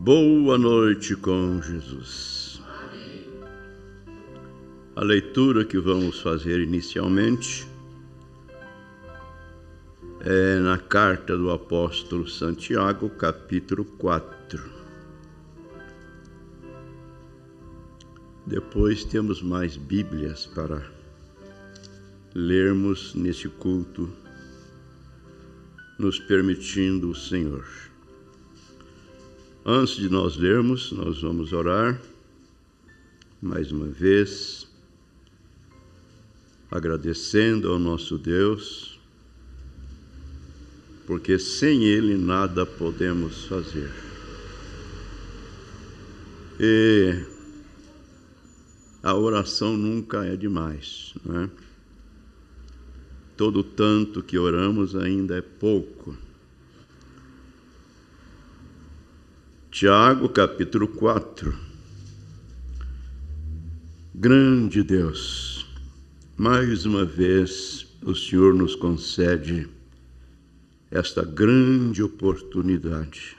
Boa noite com Jesus. A leitura que vamos fazer inicialmente é na carta do apóstolo Santiago, capítulo 4. Depois temos mais Bíblias para lermos neste culto, nos permitindo o Senhor. Antes de nós lermos, nós vamos orar mais uma vez, agradecendo ao nosso Deus, porque sem Ele nada podemos fazer. E a oração nunca é demais, não é? Todo tanto que oramos ainda é pouco. Tiago, capítulo 4. Grande Deus, mais uma vez o Senhor nos concede esta grande oportunidade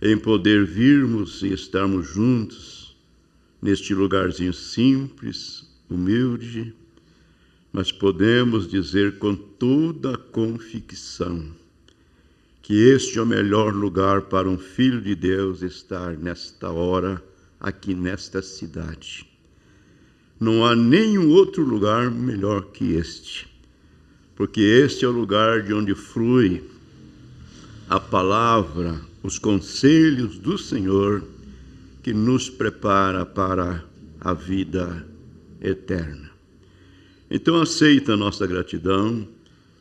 em poder virmos e estarmos juntos neste lugarzinho simples, humilde, mas podemos dizer com toda a convicção que este é o melhor lugar para um filho de Deus estar nesta hora, aqui nesta cidade. Não há nenhum outro lugar melhor que este, porque este é o lugar de onde flui a palavra, os conselhos do Senhor, que nos prepara para a vida eterna. Então aceita a nossa gratidão,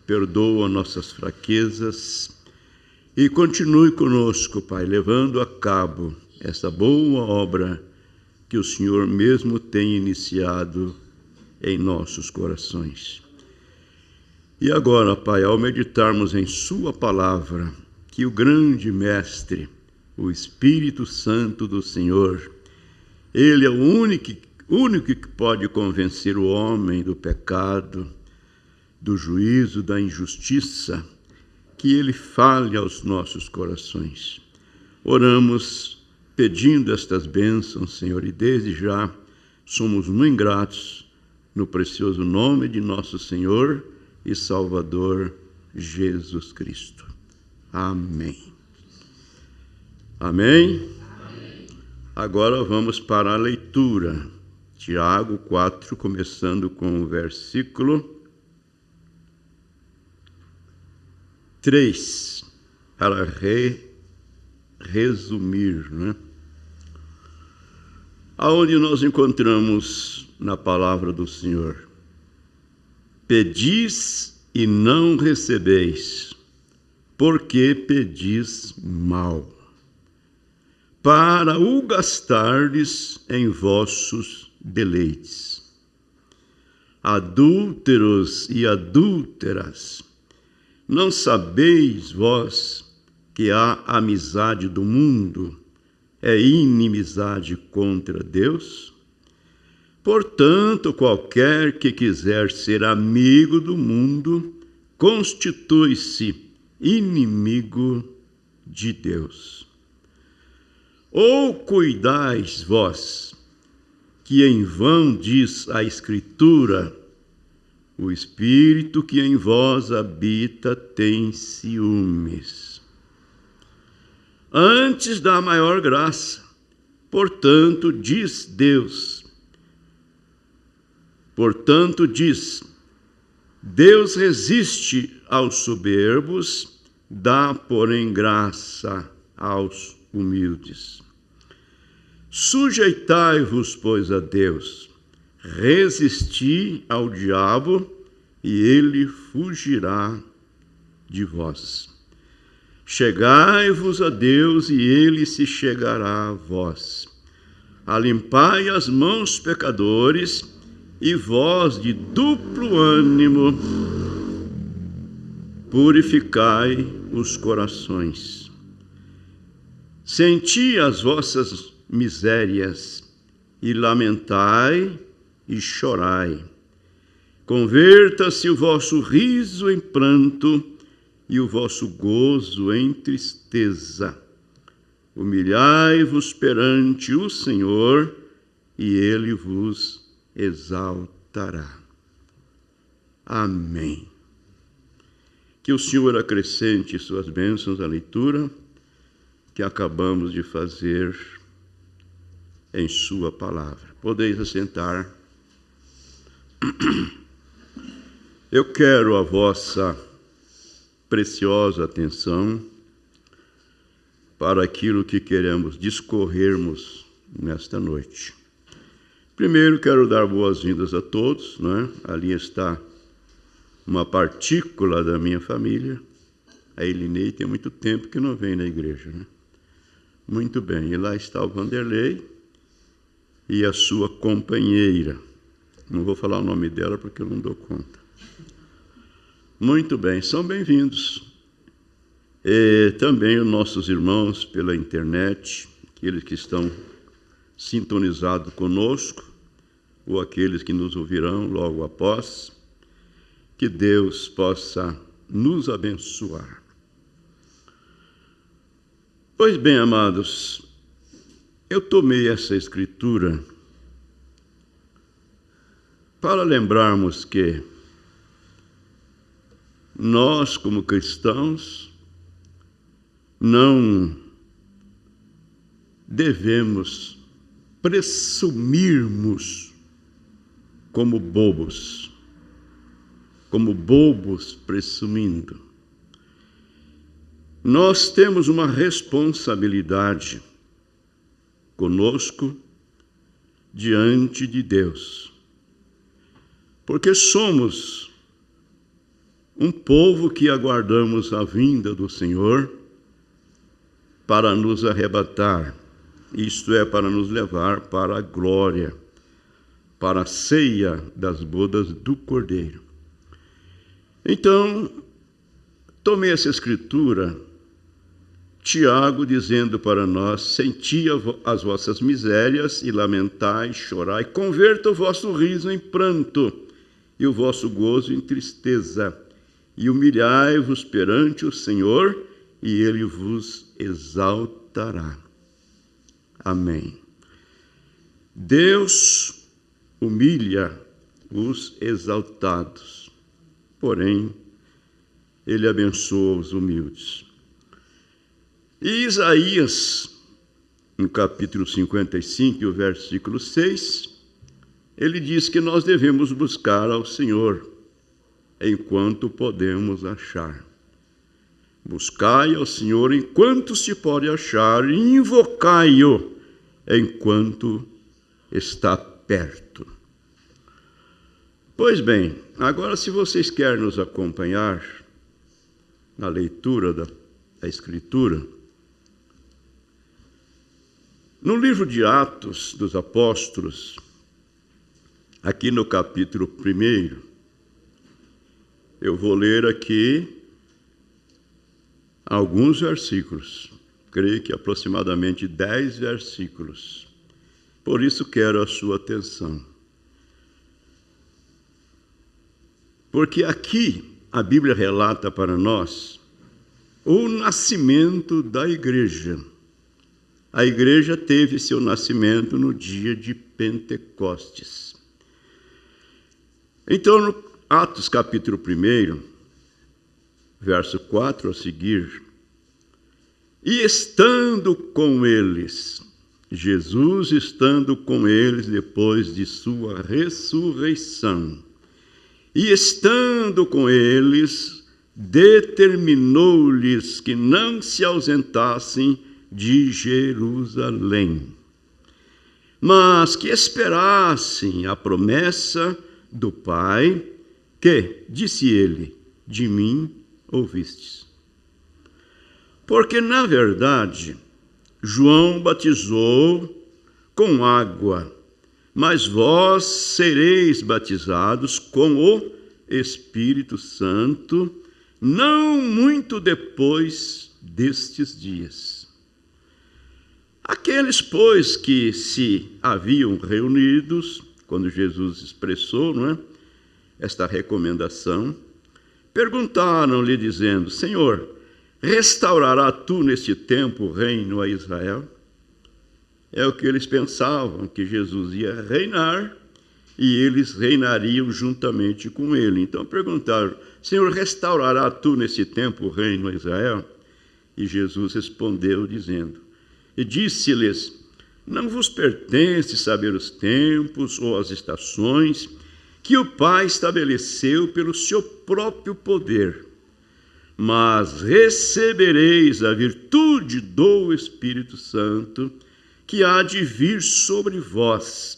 perdoa nossas fraquezas, e continue conosco, Pai, levando a cabo essa boa obra que o Senhor mesmo tem iniciado em nossos corações. E agora, Pai, ao meditarmos em Sua palavra, que o grande Mestre, o Espírito Santo do Senhor, Ele é o único que pode convencer o homem do pecado, do juízo, da injustiça, que Ele fale aos nossos corações. Oramos pedindo estas bênçãos, Senhor, e desde já somos muito gratos no precioso nome de nosso Senhor e Salvador Jesus Cristo. Amém. Amém? Amém. Agora vamos para a leitura. Tiago 4, começando com o versículo 3, para resumir, né? Aonde nós encontramos na palavra do Senhor: pedis e não recebeis, porque pedis mal, para o gastardes em vossos deleites. Adúlteros e adúlteras, não sabeis vós que a amizade do mundo é inimizade contra Deus? Portanto, qualquer que quiser ser amigo do mundo, constitui-se inimigo de Deus. Ou cuidais vós, que em vão diz a Escritura: o Espírito que em vós habita tem ciúmes. Antes da maior graça, portanto, diz Deus. Portanto, diz: Deus resiste aos soberbos, dá, porém, graça aos humildes. Sujeitai-vos, pois, a Deus. Resisti ao diabo, e ele fugirá de vós. Chegai-vos a Deus, e ele se chegará a vós. Alimpai as mãos, pecadores, e vós de duplo ânimo, purificai os corações. Senti as vossas misérias, e lamentai e chorai. Converta-se o vosso riso em pranto e o vosso gozo em tristeza. Humilhai-vos perante o Senhor, e Ele vos exaltará. Amém. Que o Senhor acrescente suas bênçãos à leitura que acabamos de fazer em sua palavra. Podeis assentar. Eu quero a vossa preciosa atenção para aquilo que queremos discorrermos nesta noite. Primeiro, quero dar boas-vindas a todos, né? Ali está uma partícula da minha família. A Elinei tem muito tempo que não vem na igreja, né? Muito bem, e lá está o Vanderlei e a sua companheira. Não vou falar o nome dela porque eu não dou conta. Muito bem, são bem-vindos. E também os nossos irmãos pela internet, aqueles que estão sintonizados conosco, ou aqueles que nos ouvirão logo após, que Deus possa nos abençoar. Pois bem, amados, eu tomei essa escritura para lembrarmos que nós, como cristãos, não devemos presumirmos como bobos presumindo. Nós temos uma responsabilidade conosco diante de Deus, porque somos um povo que aguardamos a vinda do Senhor para nos arrebatar, isto é, para nos levar para a glória, para a ceia das bodas do Cordeiro. Então, tomei essa escritura, Tiago dizendo para nós: senti as vossas misérias e lamentai, chorai, converta o vosso riso em pranto e o vosso gozo em tristeza, e humilhai-vos perante o Senhor, e Ele vos exaltará. Amém. Deus humilha os exaltados, porém, Ele abençoa os humildes. E Isaías, no capítulo 55, o versículo 6, ele diz que nós devemos buscar ao Senhor enquanto podemos achar. Buscai ao Senhor enquanto se pode achar, e invocai-o enquanto está perto. Pois bem, agora se vocês querem nos acompanhar na leitura da Escritura, no livro de Atos dos Apóstolos, aqui no capítulo 1, eu vou ler aqui alguns versículos, creio que aproximadamente 10 versículos. Por isso quero a sua atenção. Porque aqui a Bíblia relata para nós o nascimento da igreja. A igreja teve seu nascimento no dia de Pentecostes. Então, no Atos capítulo 1, verso 4 a seguir: e estando com eles, Jesus estando com eles depois de sua ressurreição, e estando com eles, determinou-lhes que não se ausentassem de Jerusalém, mas que esperassem a promessa do Pai, que, disse ele, de mim ouvistes. Porque, na verdade, João batizou com água, mas vós sereis batizados com o Espírito Santo, não muito depois destes dias. Aqueles, pois, que se haviam reunidos, quando Jesus expressou, não é, esta recomendação, perguntaram-lhe, dizendo: Senhor, restaurará tu neste tempo o reino a Israel? É o que eles pensavam, que Jesus ia reinar e eles reinariam juntamente com ele. Então perguntaram: Senhor, restaurará tu nesse tempo o reino a Israel? E Jesus respondeu dizendo, e disse-lhes: não vos pertence saber os tempos ou as estações que o Pai estabeleceu pelo seu próprio poder, mas recebereis a virtude do Espírito Santo, que há de vir sobre vós,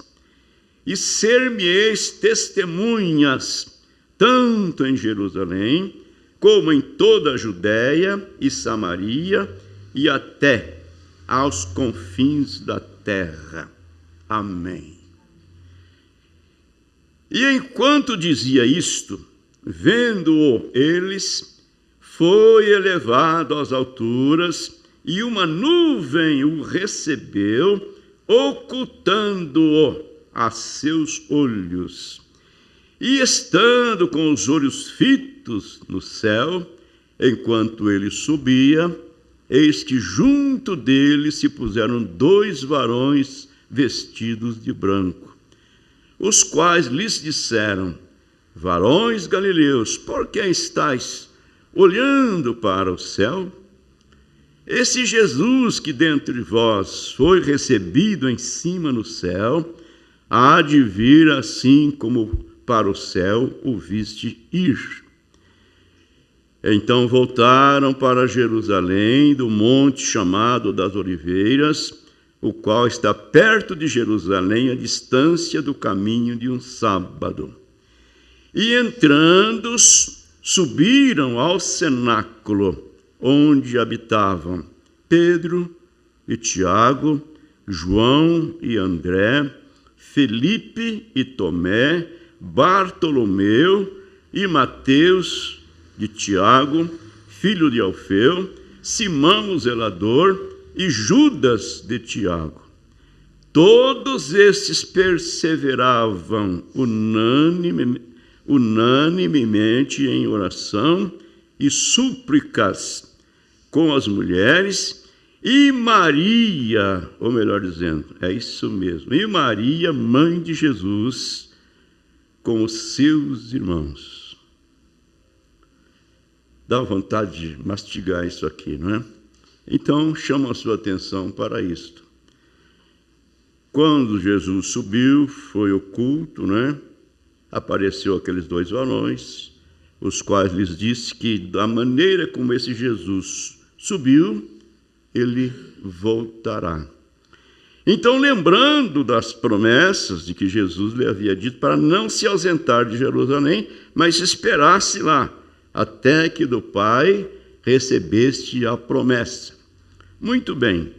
e ser-me-eis testemunhas, tanto em Jerusalém, como em toda a Judéia e Samaria, e até aos confins da terra. Amém. E enquanto dizia isto, vendo-o eles, foi elevado às alturas, e uma nuvem o recebeu, ocultando-o a seus olhos. E estando com os olhos fitos no céu, enquanto ele subia, eis que junto dele se puseram 2 varões vestidos de branco, os quais lhes disseram: varões galileus, por que estáis olhando para o céu? Esse Jesus que dentre vós foi recebido em cima no céu, há de vir assim como para o céu o viste ir. Então voltaram para Jerusalém, do monte chamado das Oliveiras, o qual está perto de Jerusalém, a distância do caminho de um sábado. E entrando, subiram ao cenáculo, onde habitavam Pedro e Tiago, João e André, Felipe e Tomé, Bartolomeu e Mateus de Tiago, filho de Alfeu, Simão o zelador e Judas de Tiago. Todos estes perseveravam unanimemente em oração e súplicas com as mulheres, e Maria, ou melhor dizendo, é isso mesmo, e Maria, mãe de Jesus, com os seus irmãos. Dá vontade de mastigar isso aqui, não é? Então, chama a sua atenção para isto. Quando Jesus subiu, foi oculto, né? Apareceu aqueles 2 varões, os quais lhes disse que da maneira como esse Jesus subiu, ele voltará. Então, lembrando das promessas de que Jesus lhe havia dito para não se ausentar de Jerusalém, mas esperasse lá, até que do Pai recebeste a promessa. Muito bem.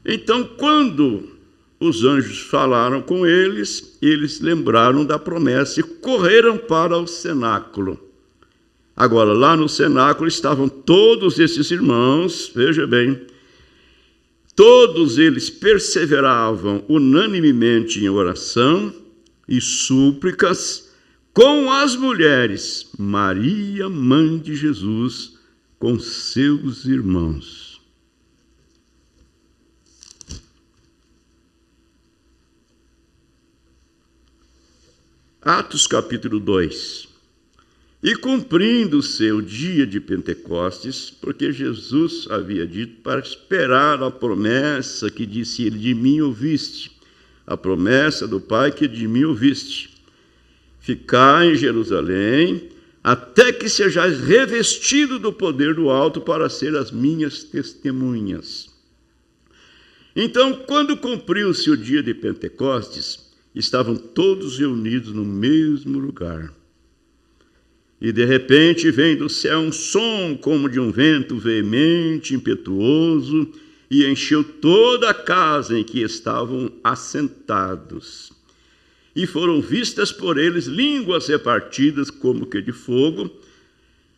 Então, quando os anjos falaram com eles, eles lembraram da promessa e correram para o cenáculo. Agora, lá no cenáculo estavam todos esses irmãos, veja bem, todos eles perseveravam unanimemente em oração e súplicas com as mulheres, Maria, mãe de Jesus, com seus irmãos. Atos capítulo 2. E cumprindo-se o dia de Pentecostes, porque Jesus havia dito para esperar a promessa que disse ele: de mim ouviste, a promessa do Pai que de mim ouviste. Ficai em Jerusalém, até que sejais revestido do poder do alto para ser as minhas testemunhas. Então, quando cumpriu-se o dia de Pentecostes, estavam todos reunidos no mesmo lugar. E de repente vem do céu um som como de um vento veemente, impetuoso, e encheu toda a casa em que estavam assentados. E foram vistas por eles línguas repartidas como que de fogo,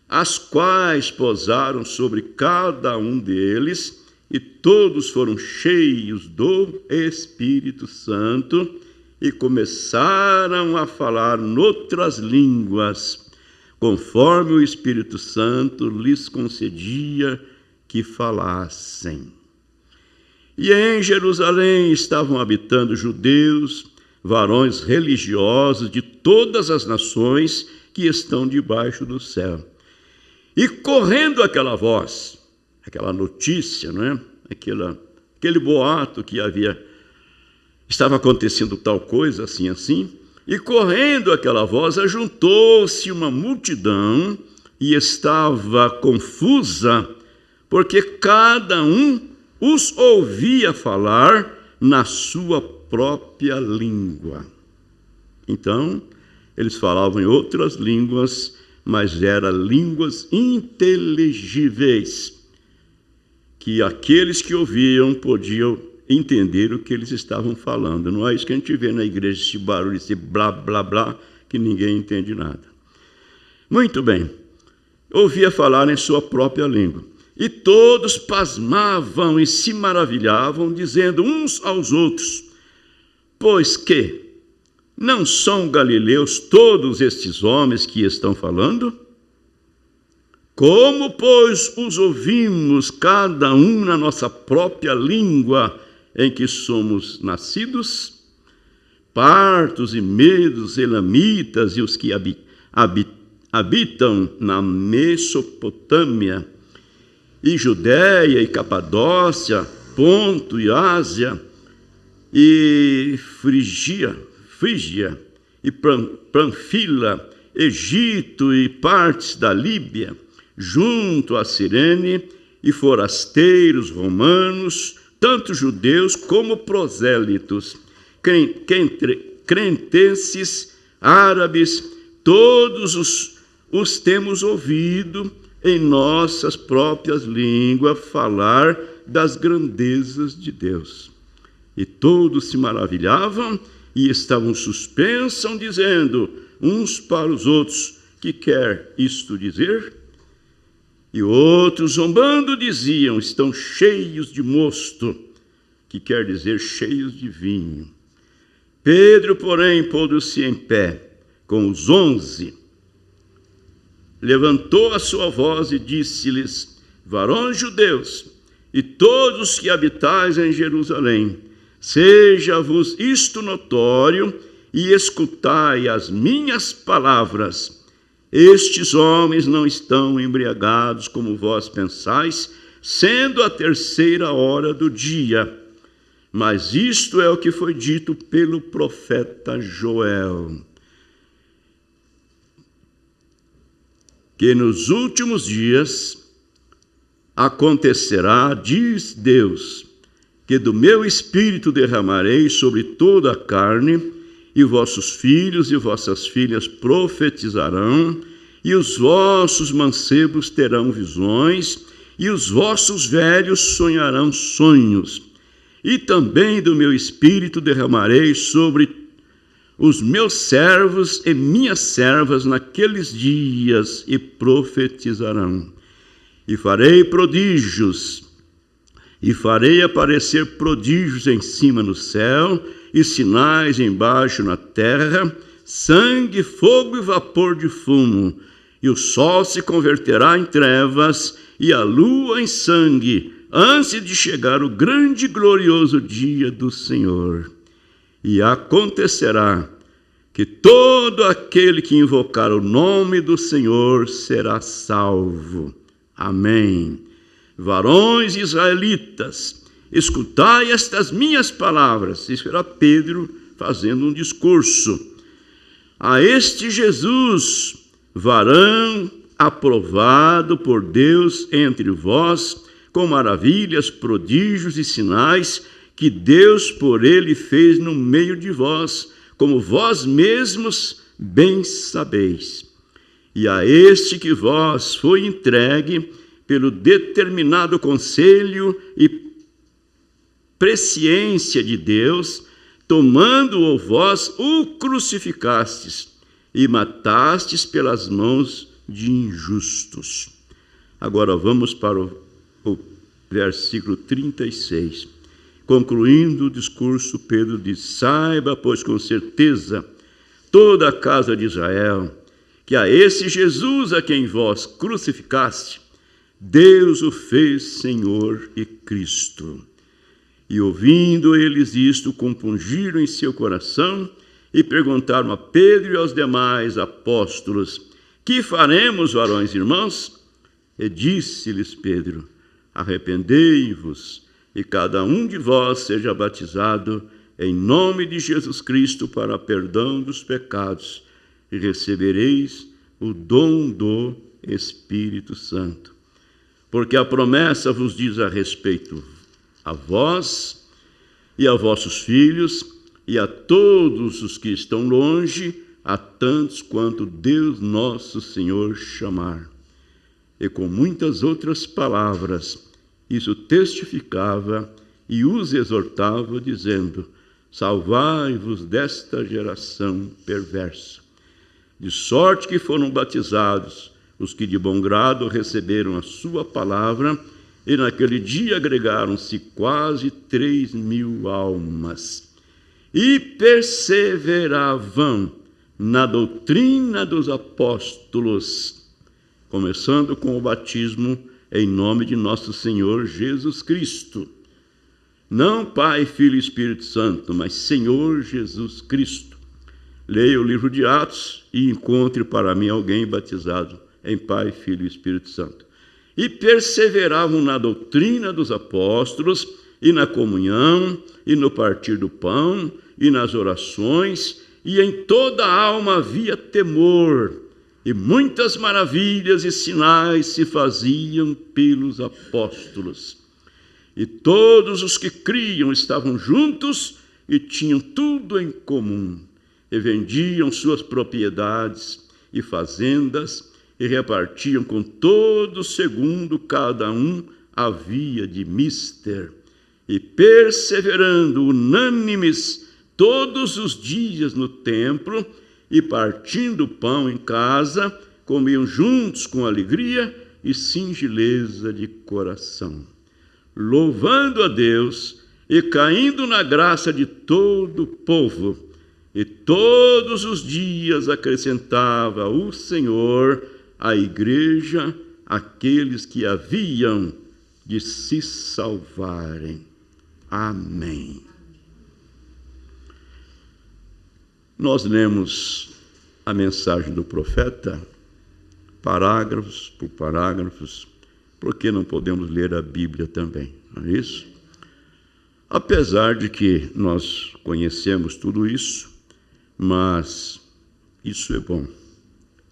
as quais pousaram sobre cada um deles, e todos foram cheios do Espírito Santo, e começaram a falar noutras línguas, conforme o Espírito Santo lhes concedia que falassem. E em Jerusalém estavam habitando judeus, varões religiosos de todas as nações que estão debaixo do céu. E correndo aquela voz, aquela notícia, não é? Aquele boato que estava acontecendo tal coisa, assim, e correndo aquela voz, ajuntou-se uma multidão e estava confusa, porque cada um os ouvia falar na sua própria língua. Então, eles falavam em outras línguas, mas eram línguas inteligíveis, que aqueles que ouviam podiam entender o que eles estavam falando. Não é isso que a gente vê na igreja, esse barulho, esse blá, blá, blá, que ninguém entende nada. Muito bem. Ouvia falar em sua própria língua. E todos pasmavam e se maravilhavam, dizendo uns aos outros: pois que não são galileus todos estes homens que estão falando? Como, pois, os ouvimos cada um na nossa própria língua em que somos nascidos? Partos e medos, elamitas e os que habitam na Mesopotâmia, e Judéia e Capadócia, Ponto e Ásia, e Frígia e Panfila, Egito e partes da Líbia, junto a Cirene, e forasteiros romanos, tanto judeus como prosélitos, crentenses, árabes, todos os temos ouvido em nossas próprias línguas falar das grandezas de Deus. E todos se maravilhavam e estavam suspensos, dizendo uns para os outros: que quer isto dizer? E outros, zombando, diziam: estão cheios de mosto, que quer dizer cheios de vinho. Pedro, porém, pondo-se em pé com os 11, levantou a sua voz e disse-lhes: varões judeus, e todos que habitais em Jerusalém, seja-vos isto notório, e escutai as minhas palavras. Estes homens não estão embriagados como vós pensais, sendo a 3ª hora do dia. Mas isto é o que foi dito pelo profeta Joel: que nos últimos dias acontecerá, diz Deus, que do meu espírito derramarei sobre toda a carne, e vossos filhos e vossas filhas profetizarão, e os vossos mancebos terão visões, e os vossos velhos sonharão sonhos. E também do meu espírito derramarei sobre os meus servos e minhas servas naqueles dias, e profetizarão. E farei prodígios, e farei aparecer prodígios em cima no céu, e sinais embaixo na terra, sangue, fogo e vapor de fumo. E o sol se converterá em trevas, e a lua em sangue, antes de chegar o grande e glorioso dia do Senhor. E acontecerá que todo aquele que invocar o nome do Senhor será salvo. Amém. Varões israelitas, escutai estas minhas palavras. Isso era Pedro fazendo um discurso. A este Jesus, varão aprovado por Deus entre vós, com maravilhas, prodígios e sinais que Deus por ele fez no meio de vós, como vós mesmos bem sabeis. E a este que vós foi entregue pelo determinado conselho e presciência de Deus, tomando-o vós, o crucificastes e matastes pelas mãos de injustos. Agora vamos para o versículo 36. Concluindo o discurso, Pedro diz: saiba, pois, com certeza, toda a casa de Israel, que a esse Jesus a quem vós crucificaste, Deus o fez Senhor e Cristo. E ouvindo eles isto, compungiram em seu coração e perguntaram a Pedro e aos demais apóstolos: que faremos, varões irmãos? E disse-lhes Pedro: arrependei-vos, e cada um de vós seja batizado em nome de Jesus Cristo para perdão dos pecados, e recebereis o dom do Espírito Santo. Porque a promessa vos diz a respeito a vós e a vossos filhos e a todos os que estão longe, a tantos quanto Deus nosso Senhor chamar. E com muitas outras palavras, isso testificava e os exortava, dizendo: salvai-vos desta geração perversa. De sorte que foram batizados os que de bom grado receberam a sua palavra, e naquele dia agregaram-se quase 3.000 almas. E perseveravam na doutrina dos apóstolos, começando com o batismo em nome de nosso Senhor Jesus Cristo. Não Pai, Filho e Espírito Santo, mas Senhor Jesus Cristo. Leia o livro de Atos e encontre para mim alguém batizado em Pai, Filho e Espírito Santo. E perseveravam na doutrina dos apóstolos, e na comunhão, e no partir do pão, e nas orações, e em toda a alma havia temor, e muitas maravilhas e sinais se faziam pelos apóstolos. E todos os que criam estavam juntos e tinham tudo em comum, e vendiam suas propriedades e fazendas, e repartiam com todos segundo cada um havia de mister, e perseverando unânimes todos os dias no templo, e partindo o pão em casa, comiam juntos com alegria e singeleza de coração, louvando a Deus e caindo na graça de todo o povo. E todos os dias acrescentava o Senhor à igreja aqueles que haviam de se salvarem. Amém. Nós lemos a mensagem do profeta, parágrafos por parágrafos, porque não podemos ler a Bíblia também, não é isso? Apesar de que nós conhecemos tudo isso, mas isso é bom,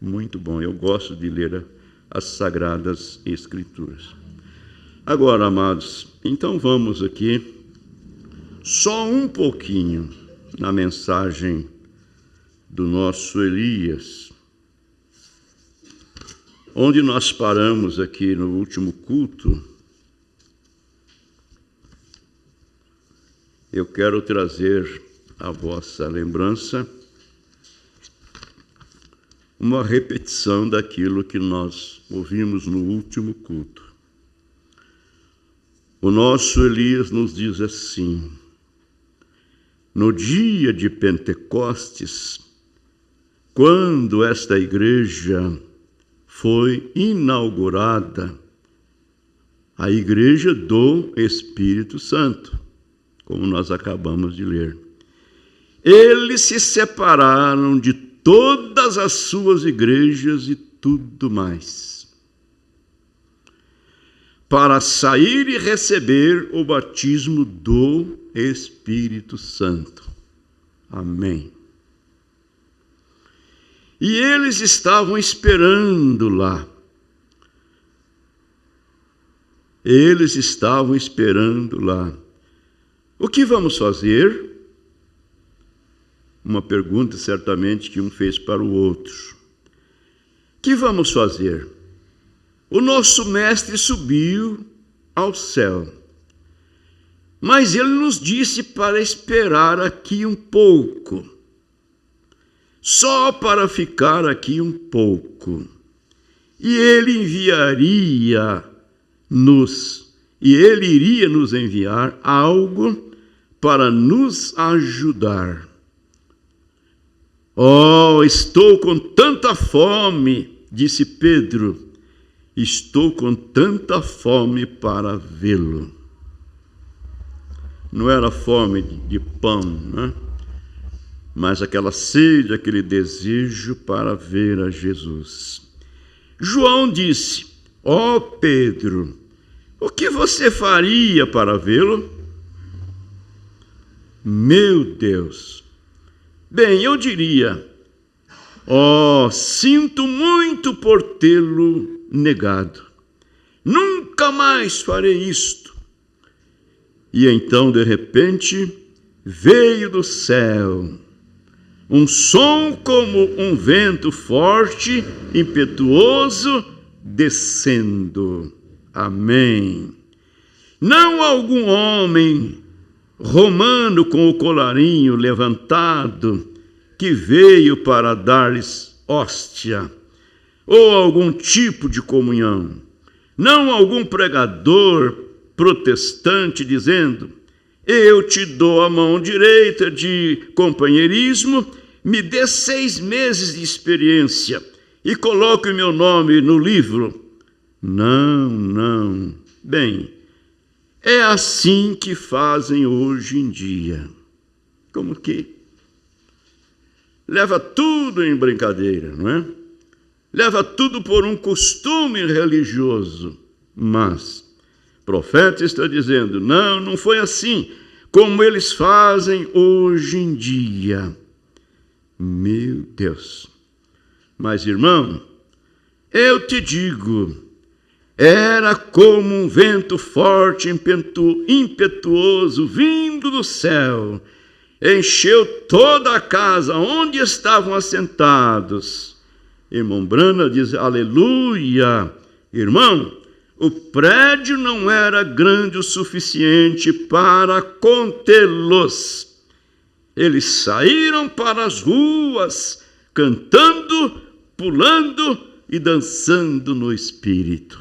muito bom. Eu gosto de ler as Sagradas Escrituras. Agora, amados, então vamos aqui só um pouquinho na mensagem do nosso Elias, onde nós paramos aqui no último culto. Eu quero trazer à vossa lembrança uma repetição daquilo que nós ouvimos no último culto. O nosso Elias nos diz assim: no dia de Pentecostes, quando esta igreja foi inaugurada, a igreja do Espírito Santo, como nós acabamos de ler, eles se separaram de todas as suas igrejas e tudo mais, para sair e receber o batismo do Espírito Santo. Amém. E eles estavam esperando lá. Eles estavam esperando lá. O que vamos fazer? Uma pergunta certamente que um fez para o outro. O que vamos fazer? O nosso mestre subiu ao céu, mas ele nos disse para esperar aqui um pouco, só para ficar aqui um pouco, e ele iria nos enviar algo para nos ajudar. Oh, estou com tanta fome, disse Pedro, estou com tanta fome para vê-lo. Não era fome de pão, né? Mas aquela sede, aquele desejo para ver a Jesus. João disse: ó Pedro, o que você faria para vê-lo? Meu Deus! Bem, eu diria: ó, sinto muito por tê-lo negado. Nunca mais farei isto. E então, de repente, veio do céu um som como um vento forte, impetuoso, descendo. Amém. Não algum homem romano com o colarinho levantado que veio para dar-lhes hóstia, ou algum tipo de comunhão. Não algum pregador protestante dizendo: eu te dou a mão direita de companheirismo, me dê 6 meses de experiência e coloque o meu nome no livro. Não, não. Bem, é assim que fazem hoje em dia. Como que? Leva tudo em brincadeira, não é? Leva tudo por um costume religioso. Mas o profeta está dizendo: não, não foi assim como eles fazem hoje em dia. Meu Deus! Mas, irmão, eu te digo, era como um vento forte, impetuoso, vindo do céu, encheu toda a casa onde estavam assentados. Irmão Brana diz: aleluia! Irmão, o prédio não era grande o suficiente para contê-los. Eles saíram para as ruas, cantando, pulando e dançando no Espírito.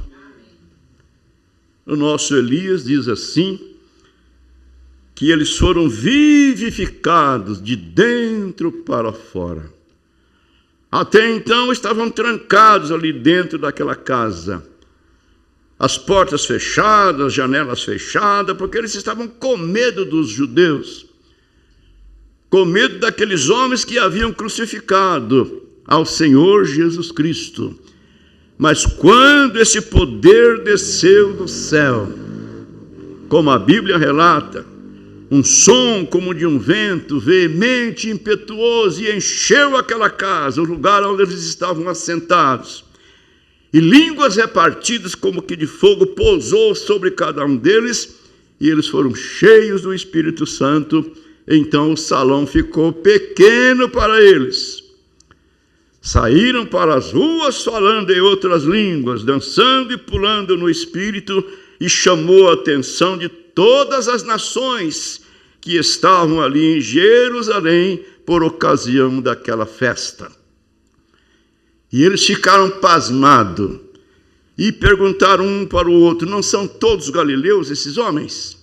O nosso Elias diz assim, que eles foram vivificados de dentro para fora. Até então estavam trancados ali dentro daquela casa. As portas fechadas, as janelas fechadas, porque eles estavam com medo dos judeus, com medo daqueles homens que haviam crucificado ao Senhor Jesus Cristo. Mas quando esse poder desceu do céu, como a Bíblia relata, um som como de um vento veemente, impetuoso, e encheu aquela casa, o lugar onde eles estavam assentados. E línguas repartidas como que de fogo pousou sobre cada um deles, e eles foram cheios do Espírito Santo. Então o salão ficou pequeno para eles. Saíram para as ruas falando em outras línguas, dançando e pulando no Espírito, e chamou a atenção de todas as nações que estavam ali em Jerusalém por ocasião daquela festa. E eles ficaram pasmados e perguntaram um para o outro: não são todos galileus esses homens?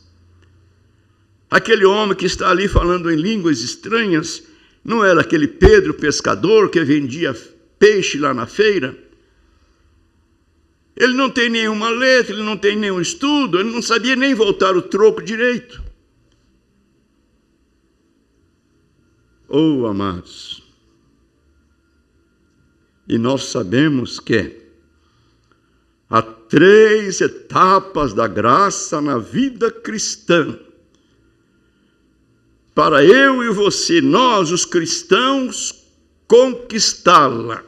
Aquele homem que está ali falando em línguas estranhas, não era aquele Pedro, pescador, que vendia peixe lá na feira? Ele não tem nenhuma letra, ele não tem nenhum estudo, ele não sabia nem voltar o troco direito. Oh, amados, e nós sabemos que há 3 etapas da graça na vida cristã. Para eu e você, nós, os cristãos, conquistá-la.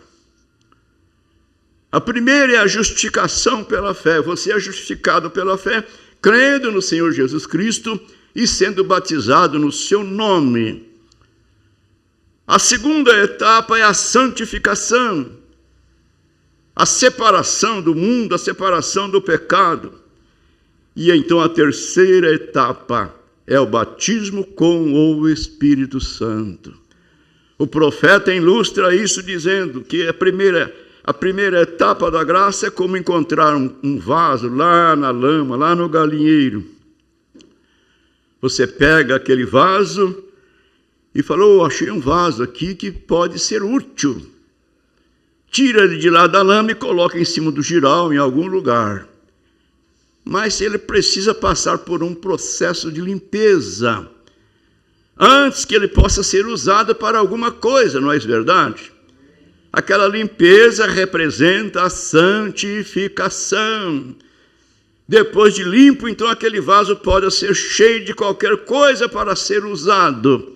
A primeira é a justificação pela fé. Você é justificado pela fé, crendo no Senhor Jesus Cristo e sendo batizado no seu nome. A segunda etapa é a santificação, a separação do mundo, a separação do pecado. E então a terceira etapa é o batismo com o Espírito Santo. O profeta ilustra isso dizendo que a primeira etapa da graça é como encontrar um vaso lá na lama, lá no galinheiro. Você pega aquele vaso e falou: achei um vaso aqui que pode ser útil. Tira ele de lá da lama e coloca em cima do giral em algum lugar. Mas ele precisa passar por um processo de limpeza antes que ele possa ser usado para alguma coisa, não é verdade? Aquela limpeza representa a santificação. Depois de limpo, então aquele vaso pode ser cheio de qualquer coisa para ser usado.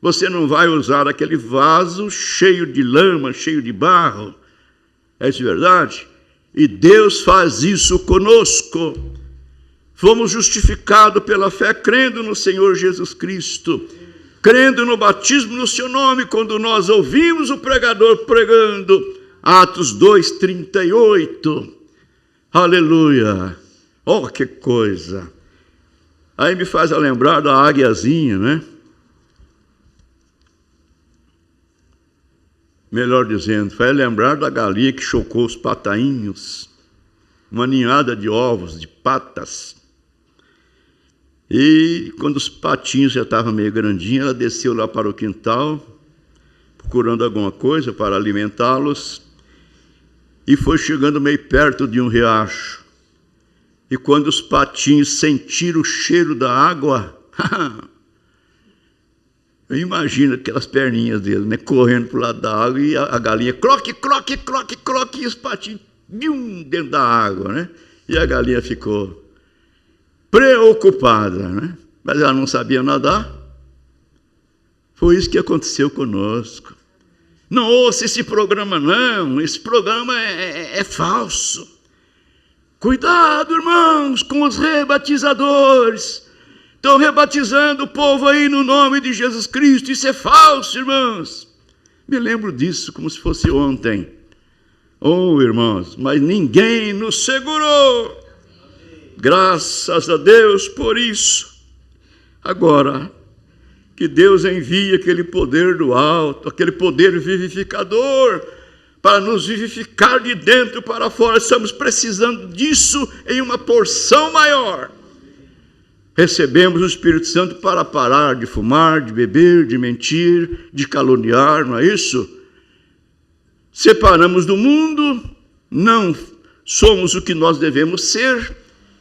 Você não vai usar aquele vaso cheio de lama, cheio de barro. É isso verdade? E Deus faz isso conosco. Fomos justificados pela fé, crendo no Senhor Jesus Cristo, crendo no batismo no seu nome, quando nós ouvimos o pregador pregando, Atos 2:38. Aleluia! Oh, que coisa! Aí me faz lembrar da águiazinha, né? Melhor dizendo, faz lembrar da galinha que chocou os patainhos, uma ninhada de ovos, de patas. E quando os patinhos já estavam meio grandinhos, ela desceu lá para o quintal, procurando alguma coisa para alimentá-los, e foi chegando meio perto de um riacho. E quando os patinhos sentiram o cheiro da água, eu imagino aquelas perninhas dele, né, correndo para o lado da água, e a galinha, croque, croque, croque, croque, e os patinhos dentro da água, né? E a galinha ficou preocupada, né? Mas ela não sabia nadar. Foi isso que aconteceu conosco. Não ouça esse programa, não. Esse programa é falso. Cuidado, irmãos, com os rebatizadores. Estão rebatizando o povo aí no nome de Jesus Cristo. Isso é falso, irmãos. Me lembro disso como se fosse ontem. Oh, irmãos, mas ninguém nos segurou. Graças a Deus por isso. Agora, que Deus envie aquele poder do alto, aquele poder vivificador, para nos vivificar de dentro para fora. Estamos precisando disso em uma porção maior. Recebemos o Espírito Santo para parar de fumar, de beber, de mentir, de caluniar, não é isso? Separamos do mundo, não somos o que nós devemos ser,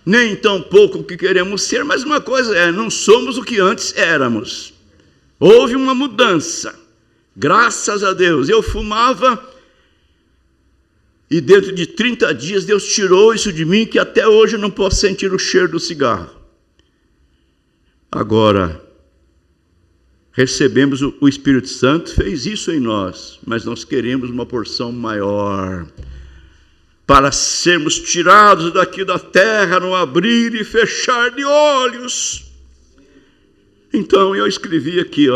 nem tão pouco o que queremos ser, mas uma coisa é, não somos o que antes éramos. Houve uma mudança, graças a Deus. Eu fumava e dentro de 30 dias Deus tirou isso de mim, que até hoje eu não posso sentir o cheiro do cigarro. Agora, recebemos o Espírito Santo, fez isso em nós, mas nós queremos uma porção maior, para sermos tirados daqui da terra, no abrir e fechar de olhos. Então eu escrevi aqui,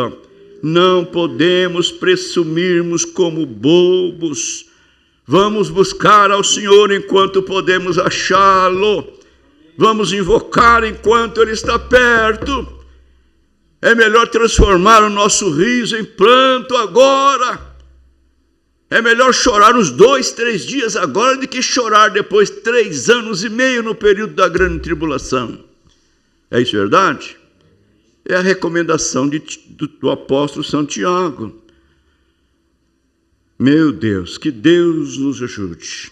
não podemos presumirmos como bobos, vamos buscar ao Senhor enquanto podemos achá-lo, vamos invocar enquanto Ele está perto. É melhor transformar o nosso riso em pranto agora. É melhor chorar uns 2, 3 dias agora do que chorar depois 3 anos e meio no período da grande tribulação. É isso verdade? É a recomendação do apóstolo Santiago. Meu Deus, que Deus nos ajude.